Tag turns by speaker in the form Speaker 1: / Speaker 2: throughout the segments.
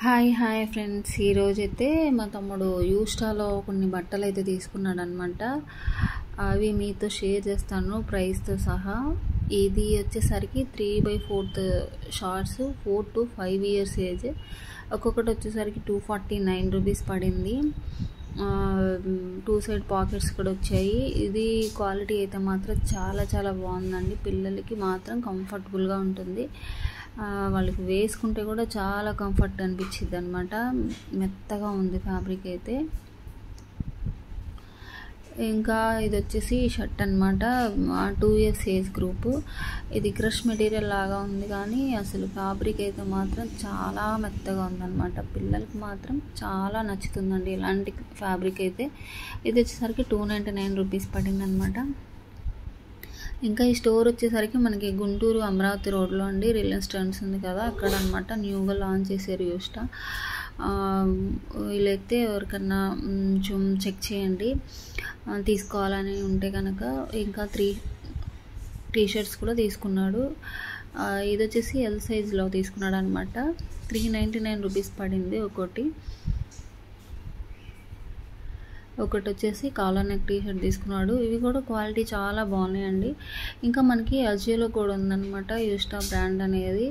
Speaker 1: Hi friends, ఈరోజైతే మా తమ్ముడు యూస్టాలో కొన్ని బట్టలు అయితే తీసుకున్నాడు అనమాట. అవి మీతో షేర్ చేస్తాను ప్రైస్తో సహా. ఇది వచ్చేసరికి 3/4 షార్ట్స్, 4 to 5 years ఏజ్. ఒక్కొక్కటి వచ్చేసరికి 249 రూపీస్ పడింది. 2 సైడ్ పాకెట్స్ కూడా వచ్చాయి. ఇది క్వాలిటీ అయితే మాత్రం చాలా చాలా బాగుందండి. పిల్లలకి మాత్రం కంఫర్టబుల్గా ఉంటుంది. వాళ్ళకి వేసుకుంటే కూడా చాలా కంఫర్ట్ అనిపించింది అనమాట. మెత్తగా ఉంది ఫ్యాబ్రిక్ అయితే. ఇంకా ఇది వచ్చేసి షర్ట్ అనమాట, 2 years ఏజ్ గ్రూపు. ఇది క్రష్ మెటీరియల్ లాగా ఉంది, కానీ అసలు ఫ్యాబ్రిక్ అయితే మాత్రం చాలా మెత్తగా ఉందన్నమాట. పిల్లలకి మాత్రం చాలా నచ్చుతుందండి ఇలాంటి ఫ్యాబ్రిక్ అయితే. ఇది వచ్చేసరికి 299 రూపీస్ పడింది అనమాట. ఇంకా ఈ స్టోర్ వచ్చేసరికి మనకి గుంటూరు అమరావతి రోడ్లో అండి. రిలయన్స్ ట్రెండ్స్ ఉంది కదా, అక్కడ అనమాట. న్యూగా లాంచ్ చేశారు యూస్టా. వీళ్ళైతే ఎవరికన్నా కొంచెం చెక్ చేయండి తీసుకోవాలని ఉంటే కనుక. ఇంకా 3 టీషర్ట్స్ కూడా తీసుకున్నాడు. ఇది వచ్చేసి ఎల్ సైజ్లో తీసుకున్నాడు అనమాట. 399 రూపీస్ పడింది ఒకటి వచ్చేసి కాలర్ నెక్ టీషర్ట్ తీసుకున్నాడు. ఇవి కూడా క్వాలిటీ చాలా బాగున్నాయండి. ఇంకా మనకి అజియోలో కూడా ఉందన్నమాట యూస్టా బ్రాండ్ అనేది.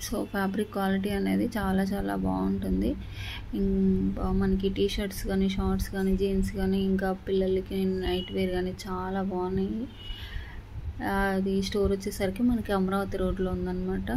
Speaker 1: సో ఫ్యాబ్రిక్ క్వాలిటీ అనేది చాలా చాలా బాగుంటుంది. మనకి టీషర్ట్స్ కానీ, షార్ట్స్ కానీ, జీన్స్ కానీ, ఇంకా పిల్లలకి నైట్ వేర్ కానీ చాలా బాగున్నాయి. అది స్టోర్ వచ్చేసరికి మనకి అమరావతి రోడ్లో ఉందన్నమాట.